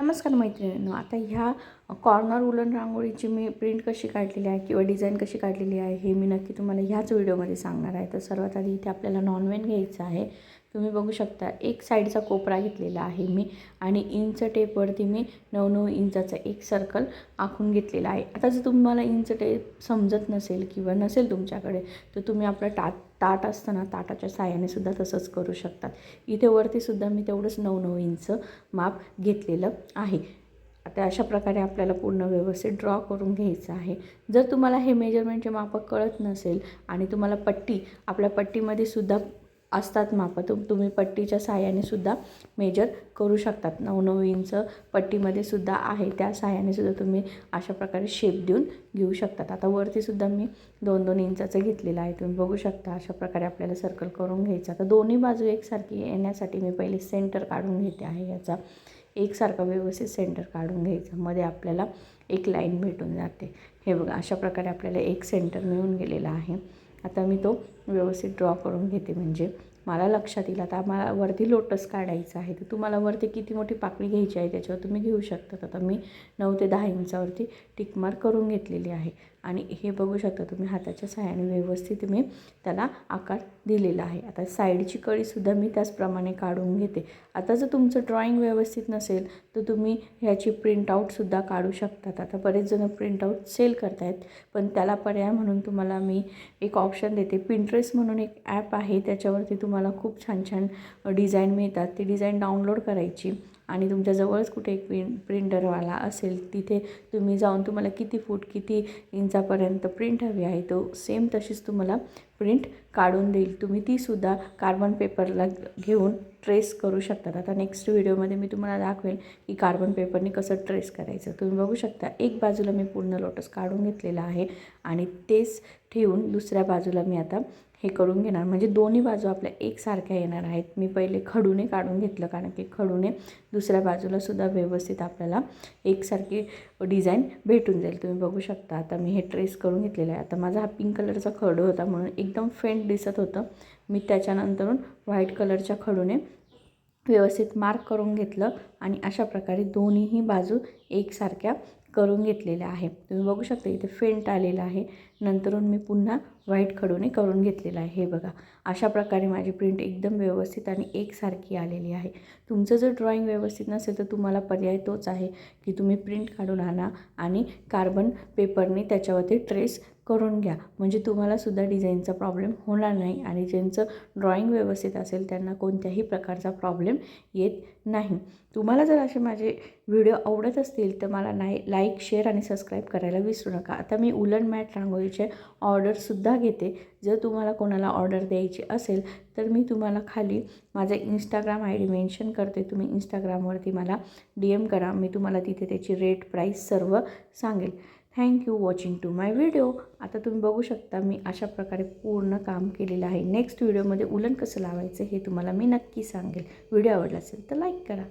नमस्कार मैत्रिणींनो, आता ह्या कॉर्नर वुलन रांगोळीची मी प्रिंट कशी काढलेली आहे किंवा डिझाईन कशी काढलेली आहे हे मी नक्की तुम्हाला ह्याच व्हिडिओमध्ये सांगणार आहे. तर सर्वात आधी इथे आपल्याला नॉनवेन घ्यायचं आहे. तुम्ही बघू शकता एक साईडचा कोपरा घेतलेला आहे मी आणि इंच टेपवरती मी 9-9 इंचाचा एक सर्कल आखून घेतलेला आहे. आता जर तुम्हाला इंच टेप समजत नसेल किंवा नसेल तुमच्याकडे तर तुम्ही आपलं ताट असतं ना, ताटाच्या साहाय्याने सुद्धा तसंच करू शकतात. इथे वरतीसुद्धा मी तेवढंच 9-9 इंच माप घेतलेलं आहे. आता अशा प्रकारे आपल्याला पूर्ण व्यवस्थित ड्रॉ करून घ्यायचं आहे. जर तुम्हाला हे मेजरमेंटचे माप कळत नसेल आणि तुम्हाला आपल्या पट्टीमध्ये सुद्धा असतात मापं, तुम्ही पट्टीच्या साहाय्याने सुद्धा मेजर करू शकतात. 9-9 इंच पट्टीमध्ये सुद्धा आहे, त्या साहाय्याने सुद्धा तुम्ही अशा प्रकारे शेप देऊन घेऊ शकतात. आता वरतीसुद्धा मी 2-2 इंचाचं घेतलेलं आहे. तुम्ही बघू शकता अशा प्रकारे आपल्याला सर्कल करून घ्यायचं. आता दोन्ही बाजू एकसारखी येण्यासाठी मी पहिले सेंटर काढून घेते आहे. याचा एकसारखा व्यवस्थित सेंटर काढून घ्यायचं. मध्ये आपल्याला एक लाईन भेटून जाते. हे बघा अशा प्रकारे आपल्याला एक सेंटर मिळून गेलेला आहे. आता मी तो व्यवस्थित ड्रॉ करून घेते म्हणजे मला लक्षात येईल. आता मला वरती लोटस काढायचं आहे, तर तुम्हाला वरती किती मोठी पाकळी घ्यायची आहे त्याच्यावर तुम्ही घेऊ शकता. आता मी 9 ते 10 इंचावरती टिकमार्क करून घेतलेली आहे आणि हे बघू शकता तुम्ही हाताच्या सहाय्याने व्यवस्थित मी त्याला आकार दिलेला आहे. आता साईडची कळीसुद्धा मी त्याचप्रमाणे काढून घेते. आता जर तुमचं ड्रॉईंग व्यवस्थित नसेल तर तुम्ही ह्याची प्रिंटआउटसुद्धा काढू शकतात. आता बरेच जण प्रिंटआउट सेल करत आहेत, पण त्याला पर्याय म्हणून तुम्हाला मी एक ऑप्शन देते. पिंटरेस्ट म्हणून एक ॲप आहे, त्याच्यावरती तुम्हाला खूप छान छान डिझाईन मिळतात. ती डिझाईन डाउनलोड करायची आणि तुमच्याजवळच कुठे एक प्रिंटरवाला असेल तिथे तुम्ही जाऊन तुम्हाला किती फूट किती इंचापर्यंत प्रिंट हवी आहे तो सेम तशीच तुम्हाला प्रिंट काढून देईल. तुम्ही तीसुद्धा कार्बन पेपरला घेऊन ट्रेस करू शकतात. आता नेक्स्ट व्हिडिओमध्ये मी तुम्हाला दाखवेल की कार्बन पेपरने कसं ट्रेस करायचं. तुम्ही बघू शकता एक बाजूला मी पूर्ण लोटस काढून घेतलेला आहे आणि तेच ठेवून दुसऱ्या बाजूला मी आता हे करून घेणार. म्हणजे दोन्ही बाजू आपल्या एकसारख्या येणार आहेत. मी पहिले खडूने काढून घेतलं कारण की खडूने दुसऱ्या बाजूलासुद्धा व्यवस्थित आपल्याला एकसारखी डिझाईन भेटून जाईल. तुम्ही बघू शकता आता मी हे ट्रेस करून घेतलेलं आहे. आता माझा हा पिंक कलरचा खडू होता म्हणून एकदम फेंट दिसत होतं. मी त्याच्यानंतरून व्हाईट कलरच्या खडूने व्यवस्थित मार्क करून घेतलं आणि अशा प्रकारे दोन्हीही बाजू एकसारख्या करून घेतलेल्या आहे. तुम्ही बघू शकता इथे फेंट आलेला आहे. नंतरून मी पुन्हा व्हाईट खडूने करून घेतलेला आहे. हे बघा अशा प्रकारे माझी प्रिंट एकदम व्यवस्थित आणि एकसारखी आलेली आहे. तुमचं जर ड्रॉईंग व्यवस्थित नसेल तर तुम्हाला पर्याय तोच आहे की तुम्ही प्रिंट काढून आणा आणि कार्बन पेपरने त्याच्यावरती ट्रेस करून घ्या. म्हणजे तुम्हालासुद्धा डिझाईनचा प्रॉब्लेम होणार नाही आणि ज्यांचं ड्रॉईंग व्यवस्थित असेल त्यांना कोणत्याही प्रकारचा प्रॉब्लेम येत नाही. तुम्हाला जर असे माझे व्हिडिओ आवडत असतील तर मला लाईक शेअर आणि सबस्क्राईब करायला विसरू नका. आता मी उलन मॅट रांगोळीचे ऑर्डरसुद्धा घेते. जर तुम्हाला कोणाला ऑर्डर द्यायची असेल तर मी तुम्हाला खाली माझा इंस्टाग्राम ID मेन्शन करते. तुम्ही इंस्टाग्रामवरती मला DM करा. मी तुम्हाला तिथे त्याची रेट प्राईस सर्व सांगेल. Thank you watching to my video. आता तुम्ही बघू शकता मी अशा प्रकारे पूर्ण काम केलेलं आहे. नेक्स्ट व्हिडिओमध्ये उलन कसं लावायचं हे तुम्हाला मी नक्की सांगेल. व्हिडिओ आवडला असेल तर लाईक करा.